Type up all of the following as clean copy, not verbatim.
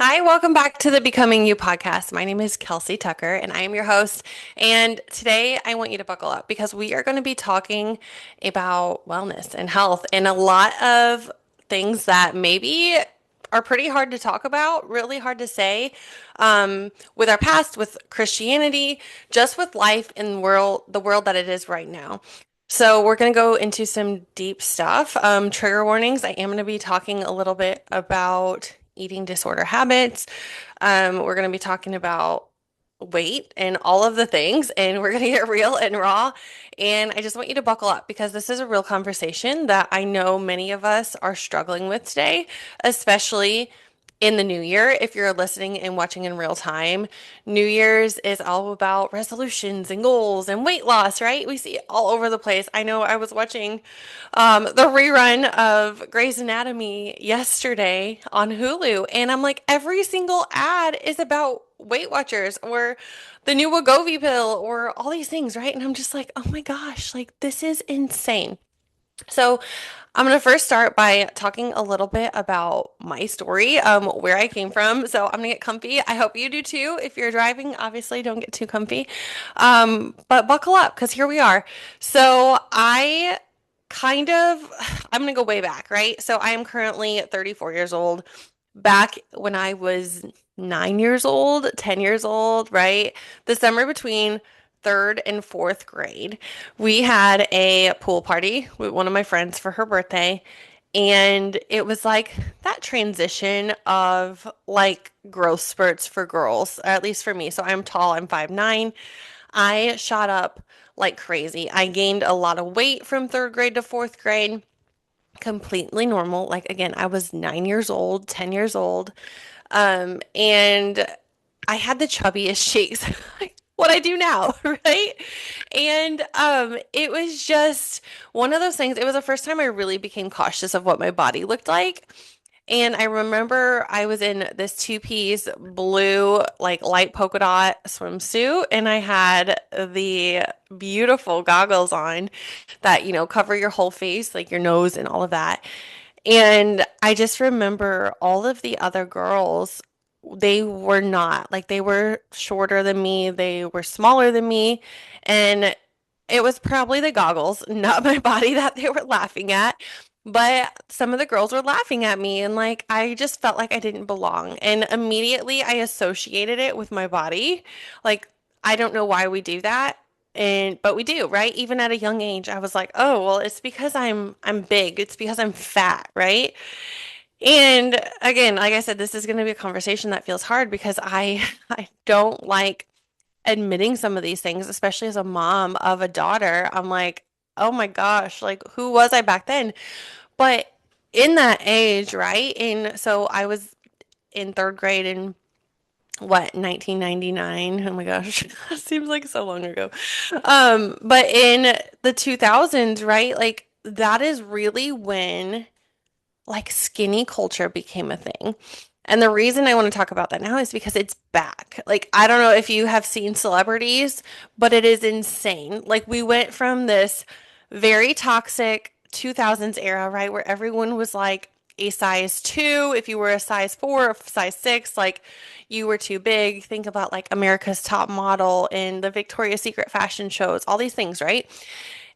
Hi, welcome back to the Becoming You podcast. My name is Kelsey Tucker and I am your host. And today I want you to buckle up because we are going to be talking about wellness and health and a lot of things that maybe are pretty hard to talk about, really hard to say, with our past, with Christianity, just with life in the world that it is right now. So we're going to go into some deep stuff. Trigger warnings. I am going to be talking a little bit about eating disorder habits. We're going to be talking about weight and all of the things, and we're going to get real and raw. And I just want you to buckle up because this is a real conversation that I know many of us are struggling with today, especially in the new year. If you're listening and watching in real time, New Year's is all about resolutions and goals and weight loss, right? We see it all over the place. I know I was watching the rerun of Grey's Anatomy yesterday on Hulu, and I'm like, every single ad is about Weight Watchers or the new Wegovy pill or all these things, right? And I'm just like, oh my gosh, like this is insane. So, I'm going to first start by talking a little bit about my story, where I came from. So, I'm going to get comfy. I hope you do too. If you're driving, obviously don't get too comfy. But buckle up because here we are. So, kind of, I'm going to go way back, right? So, I am currently 34 years old. Back when I was 9 years old, 10 years old, right? The summer between third and fourth grade, we had a pool party with one of my friends for her birthday. And it was like that transition of like growth spurts for girls, or at least for me. So I'm tall, I'm 5'9". I shot up like crazy. I gained a lot of weight from third grade to fourth grade, completely normal. Like, again, I was 9 years old, 10 years old. And I had the chubbiest cheeks. What I do now, right? And it was just one of those things. It was the first time I really became cautious of what my body looked like. And I remember I was in this two-piece blue, like light polka dot swimsuit, and I had the beautiful goggles on that, cover your whole face, like your nose and all of that. And I just remember all of the other girls, they were not like they were shorter than me, they were smaller than me, and it was probably the goggles, not my body that they were laughing at. But some of the girls were laughing at me, and like I just felt like I didn't belong. And immediately I associated it with my body. Like, I don't know why we do that. But we do, right? Even at a young age, I was like, "Oh, well, it's because I'm big. It's because I'm fat," right? And again, like I said, this is going to be a conversation that feels hard because I don't like admitting some of these things, especially as a mom of a daughter. I'm like, "Oh my gosh, like who was I back then?" But in that age, right? And so I was in third grade in what, 1999? Oh my gosh, seems like so long ago. But in the 2000s, right? Like that is really when like skinny culture became a thing. And the reason I want to talk about that now is because it's back. Like, I don't know if you have seen celebrities, but it is insane. Like, we went from this very toxic 2000s era, right, where everyone was like a size two. If you were a size four or size six, like you were too big. Think about like America's Top Model and the Victoria's Secret fashion shows, all these things, right?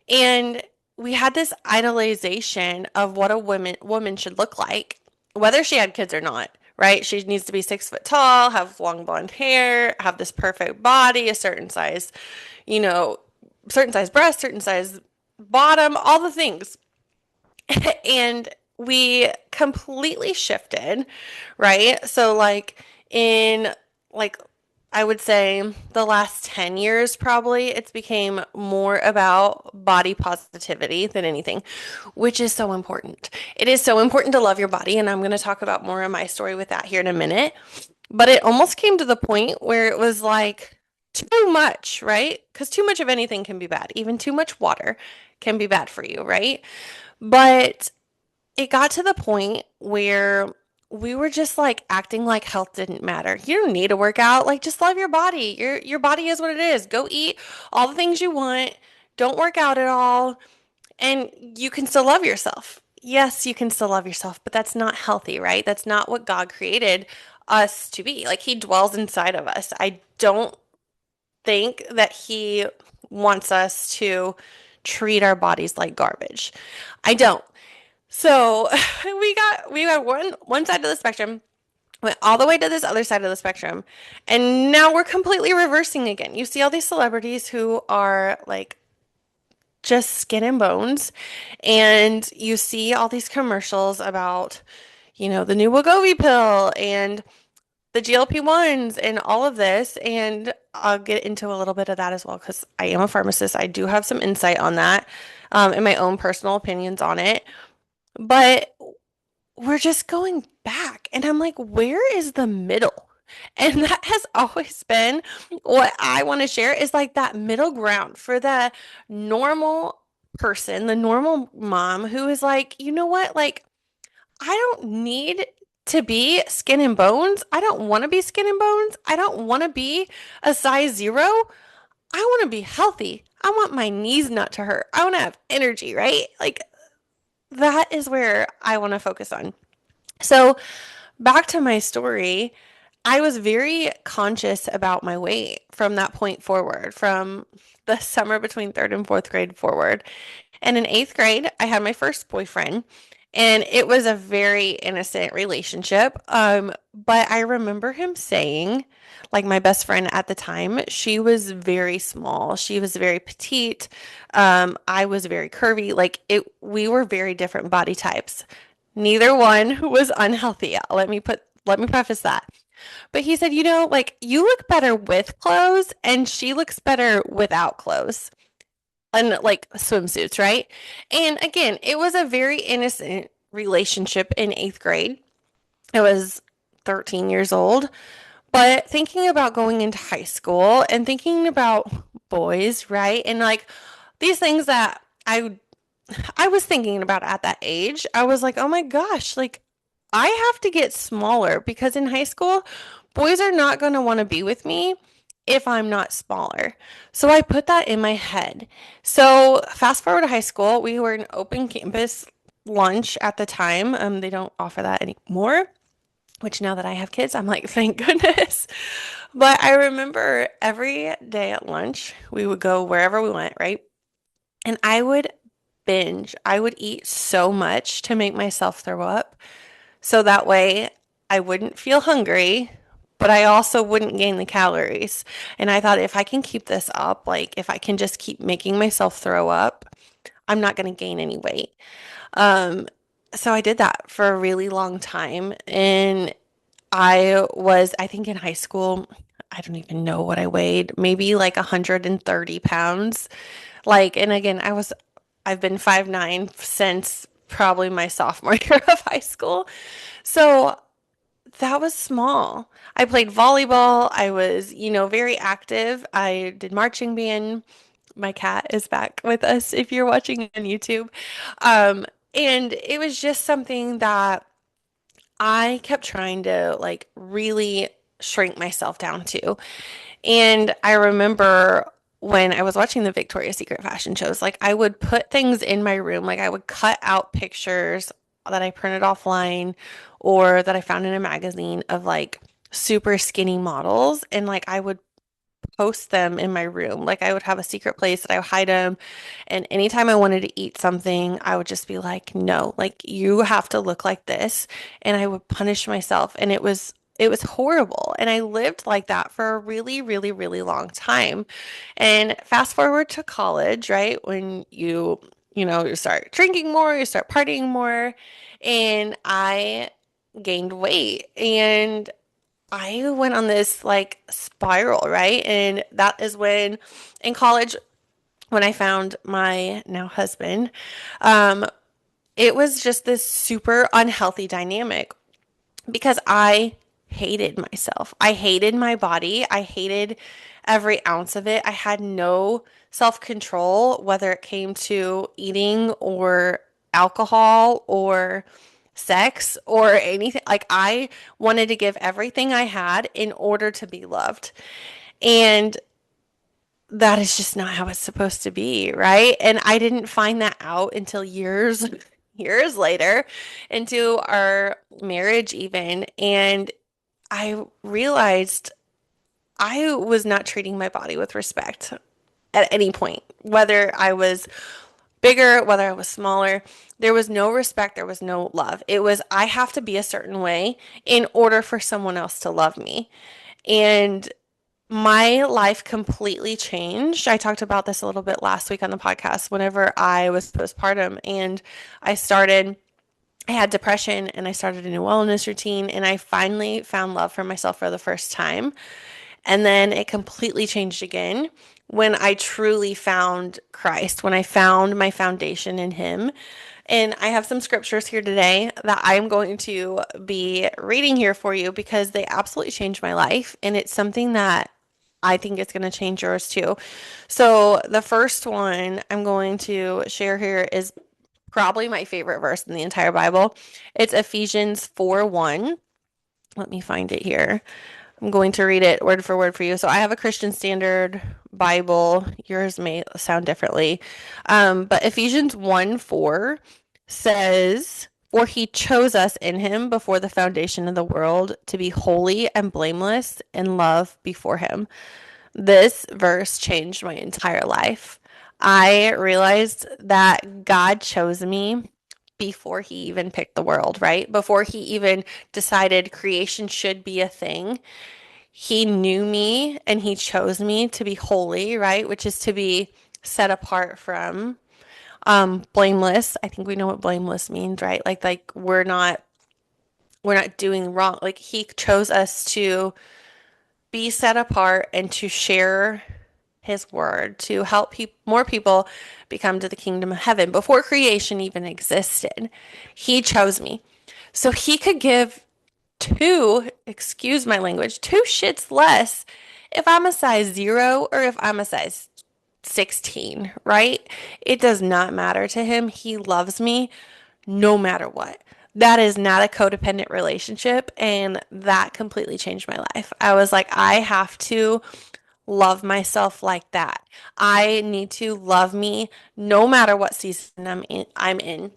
And we had this idolization of what a woman should look like, whether she had kids or not, right? She needs to be 6 foot tall, have long blonde hair, have this perfect body, a certain size, you know, certain size breast, certain size bottom, all the things. And we completely shifted, right? So like in like I would say the last 10 years probably it's became more about body positivity than anything, which is so important. It is so important to love your body, and I'm going to talk about more of my story with that here in a minute. But it almost came to the point where it was like too much, right? Because too much of anything can be bad. Even too much water can be bad for you, right? But it got to the point where we were just like acting like health didn't matter. You don't need to work out. Like just love your body. Your body is what it is. Go eat all the things you want. Don't work out at all, and you can still love yourself. yes, you can still love yourself, but that's not healthy, right? That's not what God created us to be. Like he dwells inside of us. I don't think that he wants us to treat our bodies like garbage. I don't. So we got one side of the spectrum, went all the way to this other side of the spectrum, and now we're completely reversing again. You see all these celebrities who are like just skin and bones, and you see all these commercials about, the new Wegovy pill and the GLP-1s and all of this, and I'll get into a little bit of that as well because I am a pharmacist. I do have some insight on that, and my own personal opinions on it. But we're just going back, and I'm like, where is the middle? And that has always been what I want to share is like that middle ground for the normal person, the normal mom who is like, you know what? Like, I don't need to be skin and bones. I don't want to be skin and bones. I don't want to be a size zero. I want to be healthy. I want my knees not to hurt. I want to have energy, right? Like that is where I want to focus on. So, back to my story, I was very conscious about my weight from that point forward, from the summer between third and fourth grade forward. And in eighth grade, I had my first boyfriend, and it was a very innocent relationship. But I remember him saying, like my best friend at the time, she was very small. She was very petite. I was very curvy. We were very different body types. Neither one was unhealthy. Let me preface that. But he said, like you look better with clothes and she looks better without clothes and like swimsuits, right? And again, it was a very innocent relationship in eighth grade. I was 13 years old, but thinking about going into high school and thinking about boys, right? And like these things that I was thinking about at that age, I was like, oh my gosh, like I have to get smaller because in high school, boys are not going to want to be with me if I'm not smaller. So I put that in my head. So fast forward to high school, we were an open campus lunch at the time. They don't offer that anymore, which now that I have kids, I'm like, thank goodness. But I remember every day at lunch, we would go wherever we went, right? And I would binge. I would eat so much to make myself throw up. So that way I wouldn't feel hungry, but I also wouldn't gain the calories. And I thought if I can keep this up, like if I can just keep making myself throw up, I'm not going to gain any weight. Um, so I did that for a really long time. And I think in high school, I don't even know what I weighed, maybe like 130 pounds. And again, I've been 5'9" since probably my sophomore year of high school. So that was small. I played volleyball. I was, very active. I did marching band. My cat is back with us if you're watching on YouTube. Um, and it was just something that I kept trying to like really shrink myself down to. And I remember when I was watching the Victoria's Secret fashion shows, like I would put things in my room, like I would cut out pictures that I printed offline or that I found in a magazine of like super skinny models, and like I would post them in my room. Like I would have a secret place that I would hide them. And anytime I wanted to eat something, I would just be like, no, like you have to look like this. And I would punish myself. And it was horrible. And I lived like that for a really, really, really long time. And fast forward to college, right? When you start drinking more, you start partying more. And I gained weight. And I went on this like spiral, right? And that is when in college, when I found my now husband, um, it was just this super unhealthy dynamic because I hated myself. I hated my body. I hated every ounce of it. I had no self-control, whether it came to eating or alcohol or sex or anything. Like I wanted to give everything I had in order to be loved. And that is just not how it's supposed to be, right? And I didn't find that out until years years later into our marriage even. And I realized I was not treating my body with respect at any point, whether I was bigger, whether I was smaller. There was no respect, there was no love. It was, I have to be a certain way in order for someone else to love me. And my life completely changed. I talked about this a little bit last week on the podcast whenever I was postpartum and I started. I had depression and I started a new wellness routine and I finally found love for myself for the first time. And then it completely changed again when I truly found Christ, when I found my foundation in Him. And I have some scriptures here today that I'm going to be reading here for you because they absolutely changed my life. And it's something that I think it's going to change yours too. So, the first one I'm going to share here is probably my favorite verse in the entire Bible. It's Ephesians 4:1. Let me find it here. I'm going to read it word for word for you. So I have a Christian Standard Bible. Yours may sound differently. But Ephesians 1:4 says, "For he chose us in him before the foundation of the world to be holy and blameless in love before him." This verse changed my entire life. I realized that God chose me before he even picked the world, right? Before he even decided creation should be a thing. He knew me and he chose me to be holy, right? Which is to be set apart from blameless. I think we know what blameless means, right? Like we're not doing wrong. Like he chose us to be set apart and to share his word to help more people become to the kingdom of heaven. Before creation even existed, he chose me. So he could give two, excuse my language, two shits less if I'm a size 0 or if I'm a size 16, right? It does not matter to him. He loves me no matter what. That is not a codependent relationship, and that completely changed my life. I was like, I have to love myself like that. I need to love me no matter what season I'm in.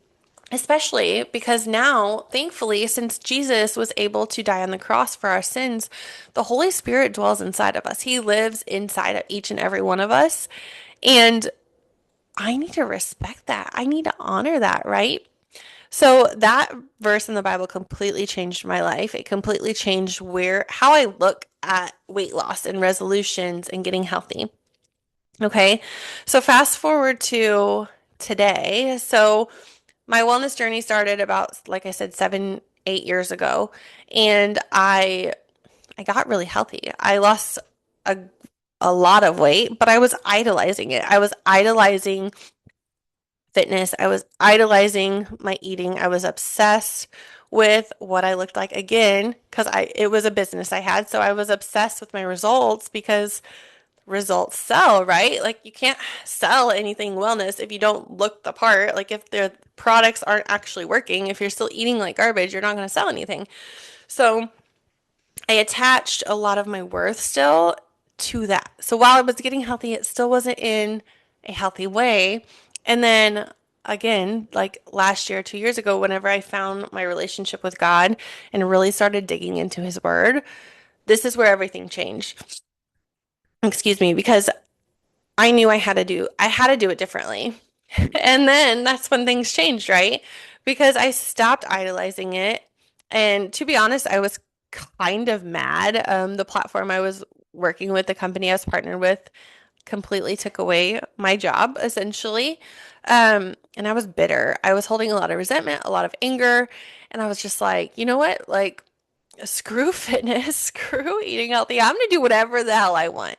Especially because now, thankfully, since Jesus was able to die on the cross for our sins, the Holy Spirit dwells inside of us. He lives inside of each and every one of us. And I need to respect that. I need to honor that, right? So that verse in the Bible completely changed my life. It completely changed how I look at weight loss and resolutions and getting healthy. Okay. So fast forward to today. So my wellness journey started about, like I said, 7, 8 years ago, and I got really healthy. I lost a a lot of weight, but I was idolizing it. I was idolizing fitness. I was idolizing my eating. I was obsessed with what I looked like again because I it was a business I had, so I was obsessed with my results because results sell, right? Like you can't sell anything wellness if you don't look the part. Like if their products aren't actually working, if you're still eating like garbage, you're not going to sell anything. So I attached a lot of my worth still to that. So while I was getting healthy, it still wasn't in a healthy way. And then again, like last year, 2 years ago, whenever I found my relationship with God and really started digging into His Word, this is where everything changed. Excuse me, because I knew I had to do it differently. And then that's when things changed, right? Because I stopped idolizing it. And to be honest, I was kind of mad. The platform I was working with, the company I was partnered with, completely took away my job, essentially. And I was bitter. I was holding a lot of resentment, a lot of anger. And I was just like, you know what? Like, screw fitness, screw eating healthy. I'm going to do whatever the hell I want.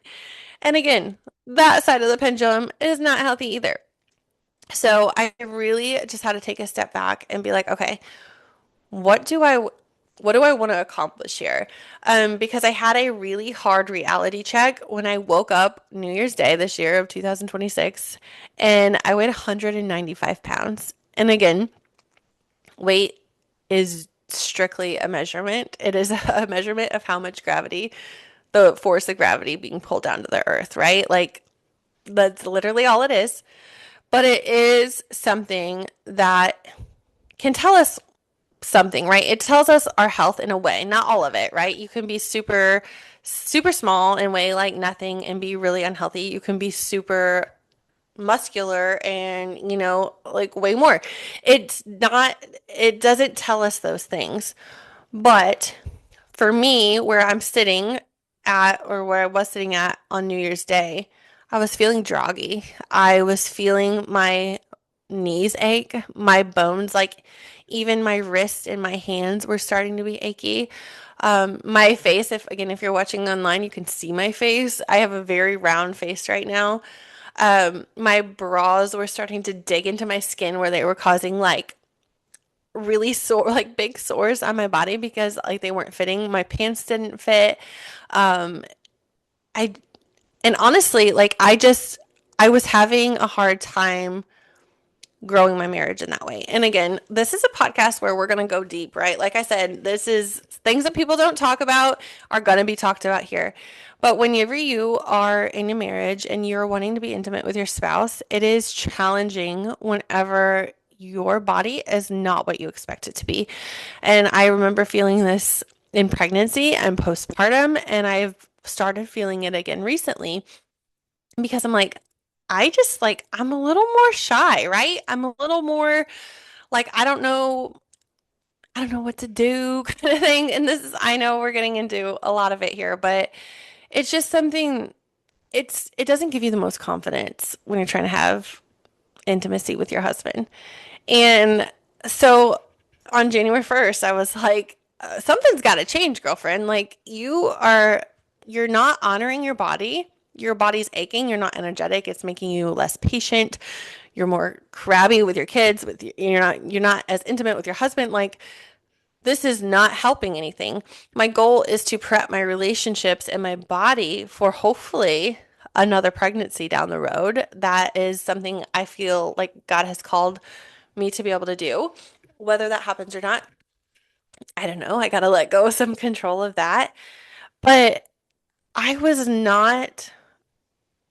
And again, that side of the pendulum is not healthy either. So I really just had to take a step back and be like, okay, what do I what do I want to accomplish here? Because I had a really hard reality check when I woke up New Year's Day this year of 2026, and I weighed 195 pounds. And again, weight is strictly a measurement. It is a measurement of how much gravity, the force of gravity being pulled down to the earth, right? Like that's literally all it is. But it is something that can tell us something, right? It tells us our health in a way, not all of it, right? You can be super, super small and weigh like nothing and be really unhealthy. You can be super muscular and, like way more. It's not, it doesn't tell us those things. But for me, where I'm sitting at, or where I was sitting at on New Year's Day, I was feeling droggy. I was feeling my knees ache, my bones, like even my wrists and my hands were starting to be achy. My face, if you're watching online, you can see my face. I have a very round face right now. My bras were starting to dig into my skin where they were causing like really sore, like big sores on my body because like they weren't fitting. My pants didn't fit. Um, I, and honestly, like I was having a hard time growing my marriage in that way. And again, this is a podcast where we're going to go deep, right? Like I said, this is things that people don't talk about are going to be talked about here. But whenever you are in a marriage and you're wanting to be intimate with your spouse, it is challenging whenever your body is not what you expect it to be. And I remember feeling this in pregnancy and postpartum, and I've started feeling it again recently because I'm like, I'm a little more shy, right? I'm a little more like, I don't know what to do kind of thing. And I know we're getting into a lot of it here, but it's just something, it doesn't give you the most confidence when you're trying to have intimacy with your husband. And so on January 1st, I was like, something's got to change, girlfriend. Like you're not honoring your body. Your body's aching. You're not energetic. It's making you less patient. You're more crabby with your kids. You're not as intimate with your husband. Like this is not helping anything. My goal is to prep my relationships and my body for hopefully another pregnancy down the road. That is something I feel like God has called me to be able to do. Whether that happens or not, I don't know. I got to let go of some control of that. But I was not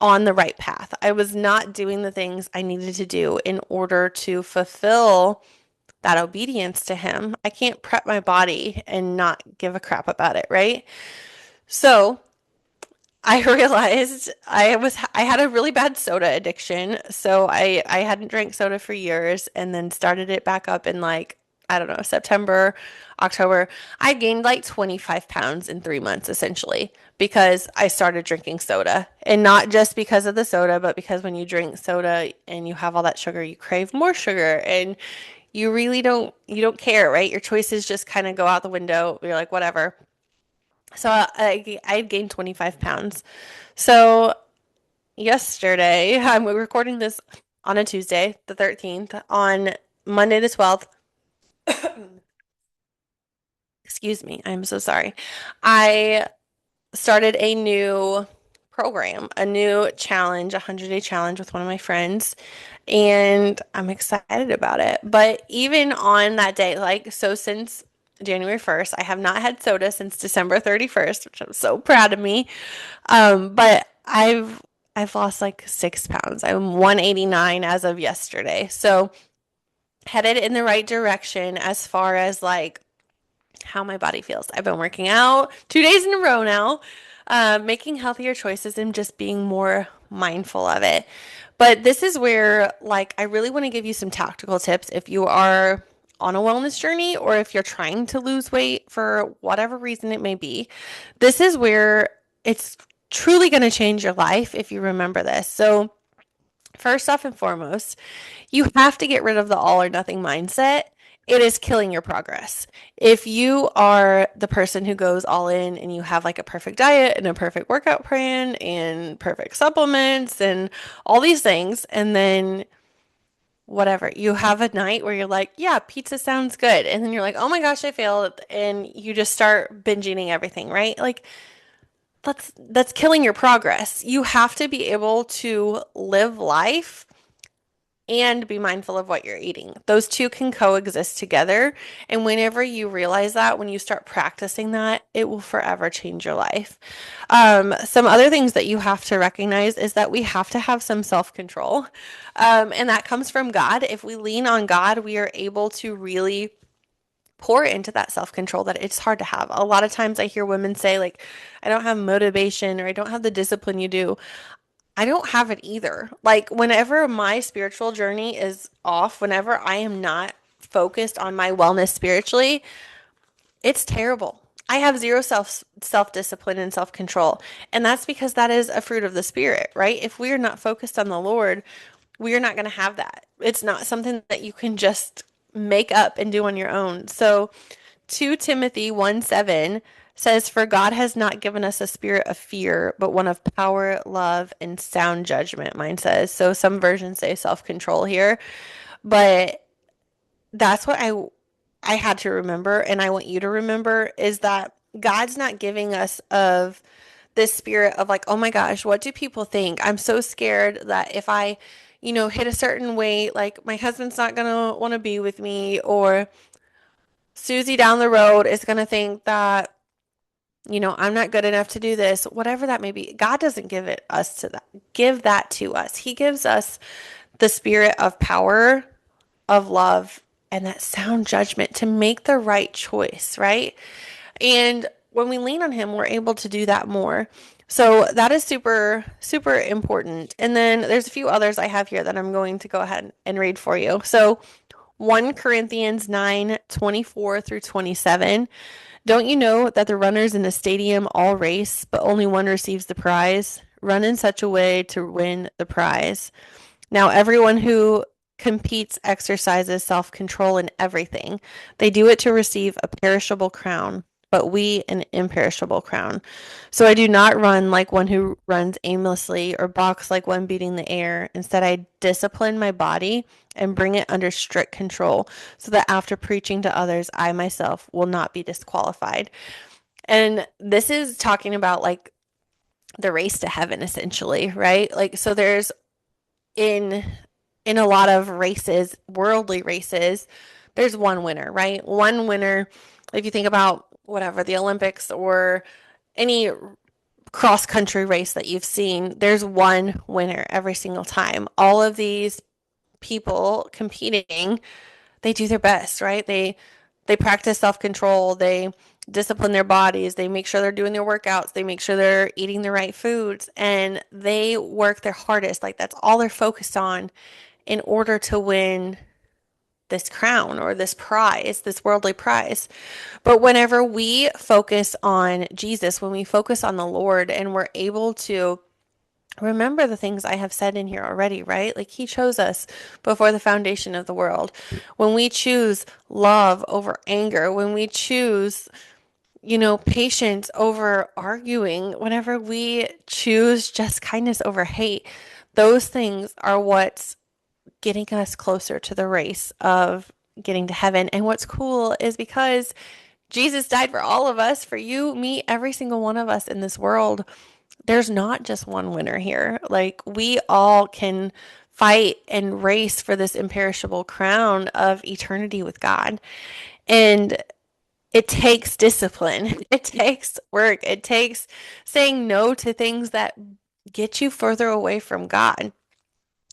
on the right path. I was not doing the things I needed to do in order to fulfill that obedience to him. I can't prep my body and not give a crap about it, right? So I realized I had a really bad soda addiction. So I hadn't drank soda for years and then started it back up in like, I don't know, September, October. I gained like 25 pounds in 3 months essentially because I started drinking soda. And not just because of the soda, but because when you drink soda and you have all that sugar, you crave more sugar and you don't care, right? Your choices just kind of go out the window. You're like, whatever. So I gained 25 pounds. So yesterday, I'm recording this on a Tuesday, the 13th. On Monday, the 12th, excuse me, I'm so sorry. I started a new program, a new challenge, a 100-day challenge with one of my friends, and I'm excited about it. But even on that day, like, so since January 1st, I have not had soda since December 31st, which I'm so proud of me. But I've lost like 6 pounds. I'm 189 as of yesterday. So headed in the right direction as far as like how my body feels. I've been working out 2 days in a row now, making healthier choices and just being more mindful of it. But this is where, like, I really want to give you some tactical tips if you are on a wellness journey or if you're trying to lose weight for whatever reason it may be. This is where it's truly going to change your life if you remember this. So, first off and foremost, you have to get rid of the all or nothing mindset. It is killing your progress. If you are the person who goes all in and you have like a perfect diet and a perfect workout plan and perfect supplements and all these things, and then whatever, you have a night where you're like, yeah, pizza sounds good. And then you're like, oh my gosh, I failed. And you just start binge eating everything, right? Like that's killing your progress. You have to be able to live life and be mindful of what you're eating. Those two can coexist together. And whenever you realize that, when you start practicing that, it will forever change your life. Some other things that you have to recognize is that we have to have some self control. And that comes from God. If we lean on God, we are able to really pour into that self control that it's hard to have. A lot of times I hear women say, like, I don't have motivation or I don't have the discipline you do. I don't have it either. Like, whenever my spiritual journey is off, whenever I am not focused on my wellness spiritually, it's terrible. I have zero self discipline and self control. And that's because that is a fruit of the spirit, right? If we are not focused on the Lord, we are not going to have that. It's not something that you can just make up and do on your own. So 2 Timothy 1:7 says, "For God has not given us a spirit of fear, but one of power, love, and sound judgment," mine says. So some versions say self-control here, but that's what I had to remember, and I want you to remember, is that God's not giving us of this spirit of like, oh my gosh, what do people think? I'm so scared that if I, hit a certain weight, like my husband's not gonna want to be with me, or Susie down the road is gonna think that, I'm not good enough to do this, whatever that may be. God doesn't give that to us. He gives us the spirit of power, of love, and that sound judgment to make the right choice, right? And when we lean on Him, we're able to do that more. So that is super, super important. And then there's a few others I have here that I'm going to go ahead and read for you. So 1 Corinthians 9:24 through 27. Don't you know that the runners in a stadium all race, but only one receives the prize? Run in such a way to win the prize. Now, everyone who competes exercises self control in everything. They do it to receive a perishable crown, but we an imperishable crown. So I do not run like one who runs aimlessly or box like one beating the air. Instead, I discipline my body and bring it under strict control so that after preaching to others, I myself will not be disqualified. And this is talking about like the race to heaven, essentially, right? Like, so there's in in a lot of races, worldly races, there's one winner, right? One winner. If you think about whatever, the Olympics or any cross country race that you've seen, there's one winner every single time. All of these people competing, they do their best, right? They practice self-control, they discipline their bodies, they make sure they're doing their workouts, they make sure they're eating the right foods, and they work their hardest. Like, that's all they're focused on in order to win this crown or this prize, this worldly prize. But whenever we focus on Jesus, when we focus on the Lord, and we're able to remember the things I have said in here already, right? Like, He chose us before the foundation of the world. When we choose love over anger, when we choose, patience over arguing, whenever we choose just kindness over hate, those things are what's getting us closer to the race of getting to heaven. And what's cool is because Jesus died for all of us, for you, me, every single one of us in this world. There's not just one winner here. Like, we all can fight and race for this imperishable crown of eternity with God. And it takes discipline. It takes work. It takes saying no to things that get you further away from God,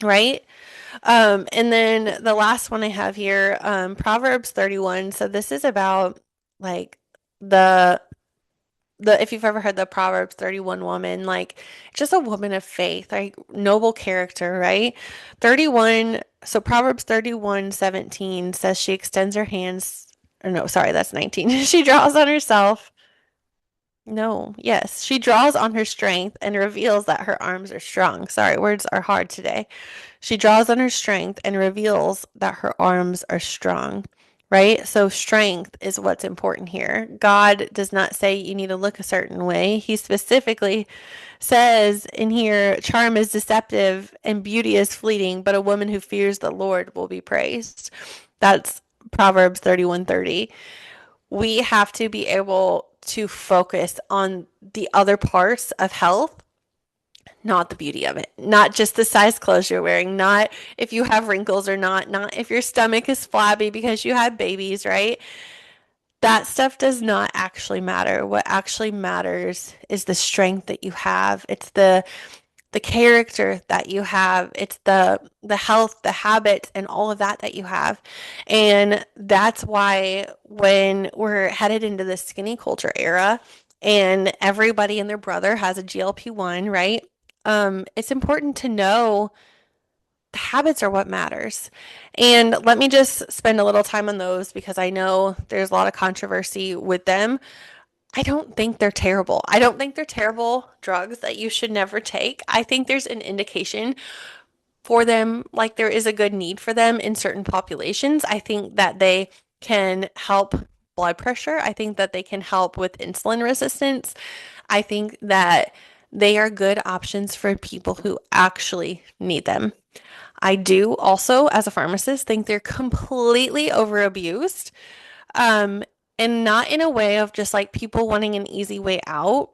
right? And then the last one I have here, Proverbs 31. So this is about like the if you've ever heard the Proverbs 31 woman, like just a woman of faith, like noble character, right? 31, so Proverbs 31:17 says she extends her hands, or no, sorry, that's 19. She draws on herself. No, yes, she draws on her strength and reveals that her arms are strong. Sorry, words are hard today. She draws on her strength and reveals that her arms are strong, right? So, strength is what's important here. God does not say you need to look a certain way. He specifically says in here, charm is deceptive and beauty is fleeting, but a woman who fears the Lord will be praised. That's Proverbs 31:30. We have to be able to focus on the other parts of health not the beauty of it, not just the size clothes you're wearing, not if you have wrinkles or not, not if your stomach is flabby because you had babies, right? That stuff does not actually matter. What actually matters is the strength that you have. It's the character that you have. It's the health, the habits, and all of that that you have. And that's why when we're headed into the skinny culture era and everybody and their brother has a GLP-1, right? It's important to know the habits are what matters. And let me just spend a little time on those because I know there's a lot of controversy with them. I don't think they're terrible. I don't think they're terrible drugs that you should never take. I think there's an indication for them, like there is a good need for them in certain populations. I think that they can help blood pressure. I think that they can help with insulin resistance. I think that they are good options for people who actually need them. I do also, as a pharmacist, think they're completely overabused. Um, and not in a way of just like people wanting an easy way out,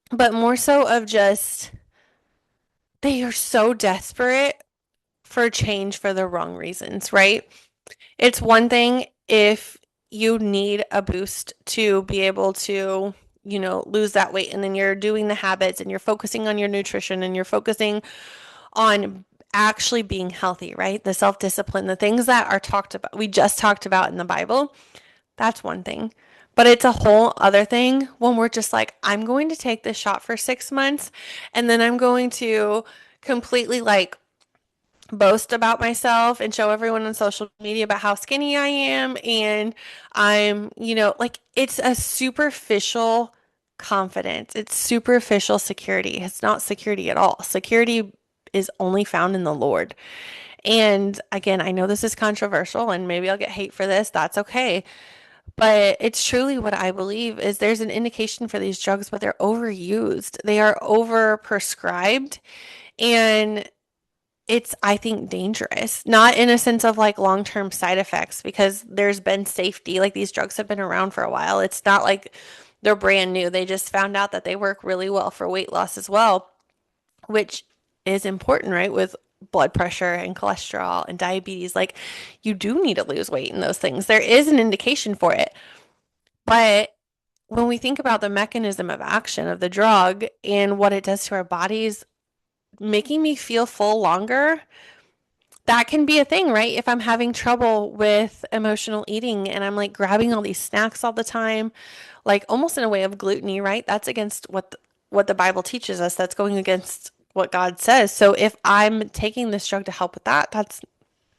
but more so of just they are so desperate for change for the wrong reasons, right? It's one thing if you need a boost to be able to, lose that weight and then you're doing the habits and you're focusing on your nutrition and you're focusing on actually being healthy, right? The self-discipline, the things that are talked about, we just talked about in the Bible. That's one thing. But it's a whole other thing when we're just like, I'm going to take this shot for 6 months and then I'm going to completely like boast about myself and show everyone on social media about how skinny I am. And I'm, like it's a superficial confidence. It's superficial security. It's not security at all. Security is only found in the Lord. And again, I know this is controversial and maybe I'll get hate for this. That's okay. But it's truly what I believe is there's an indication for these drugs, but they're overused. They are over prescribed and it's, I think, dangerous. Not in a sense of like long-term side effects because there's been safety. Like these drugs have been around for a while. It's not like they're brand new. They just found out that they work really well for weight loss as well, which is important, right? With blood pressure and cholesterol and diabetes, like you do need to lose weight in those things. There is an indication for it. But when we think about the mechanism of action of the drug and what it does to our bodies, making me feel full longer, that can be a thing, right? If I'm having trouble with emotional eating and I'm like grabbing all these snacks all the time, like almost in a way of gluttony, right? That's against what the Bible teaches us. That's going against what God says. So if I'm taking this drug to help with that,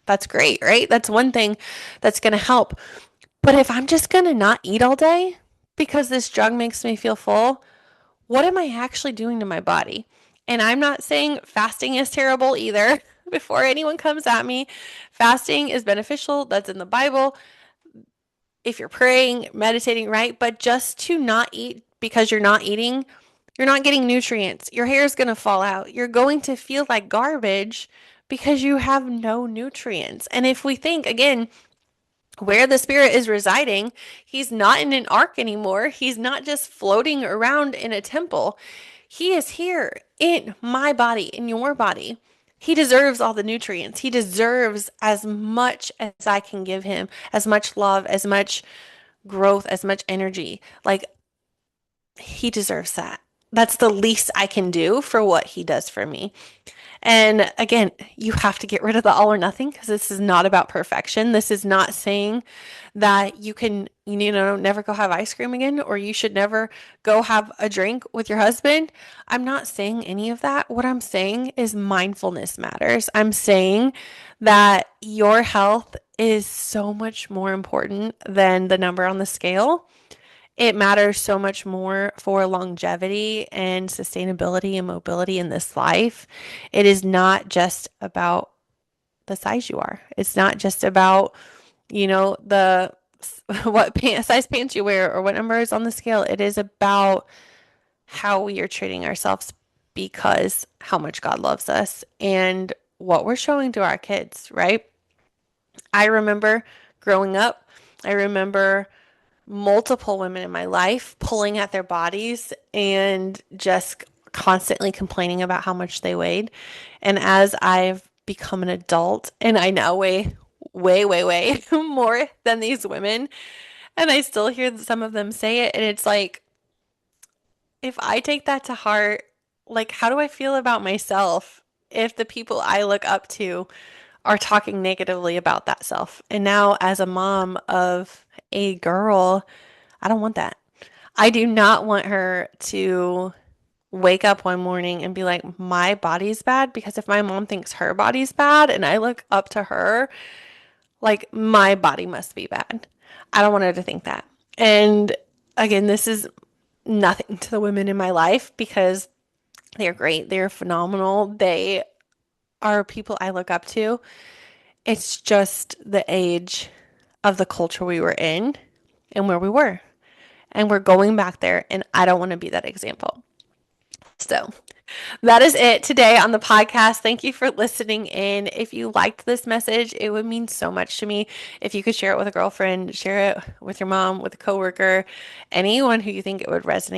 that's great, right? That's one thing that's going to help. But if I'm just going to not eat all day because this drug makes me feel full, what am I actually doing to my body? And I'm not saying fasting is terrible either. Before anyone comes at me, fasting is beneficial. That's in the Bible. If you're praying, meditating, right? But just to not eat because you're not eating, you're not getting nutrients. Your hair is going to fall out. You're going to feel like garbage because you have no nutrients. And if we think again, where the spirit is residing, he's not in an ark anymore. He's not just floating around in a temple. He is here in my body, in your body. He deserves all the nutrients. He deserves as much as I can give him, as much love, as much growth, as much energy. Like, he deserves that. That's the least I can do for what he does for me. And again, you have to get rid of the all or nothing because this is not about perfection. This is not saying that you can, never go have ice cream again or you should never go have a drink with your husband. I'm not saying any of that. What I'm saying is mindfulness matters. I'm saying that your health is so much more important than the number on the scale. It matters so much more for longevity and sustainability and mobility in this life. It is not just about the size you are. It's not just about, the size pants you wear or what number is on the scale. It is about how we are treating ourselves because how much God loves us and what we're showing to our kids, right? I remember growing up, I remember multiple women in my life pulling at their bodies and just constantly complaining about how much they weighed. And as I've become an adult and I now weigh way, way, way more than these women, and I still hear some of them say it, and it's like, if I take that to heart, like, how do I feel about myself if the people I look up to are talking negatively about that self? And now, as a mom of a girl, I don't want that. I do not want her to wake up one morning and be like, my body's bad. Because if my mom thinks her body's bad and I look up to her, like, my body must be bad. I don't want her to think that. And again, this is nothing to the women in my life because they're great. They're phenomenal. They are people I look up to. It's just the age of the culture we were in and where we were. And we're going back there, and I don't want to be that example. So that is it today on the podcast. Thank you for listening in. If you liked this message, it would mean so much to me if you could share it with a girlfriend, share it with your mom, with a coworker, anyone who you think it would resonate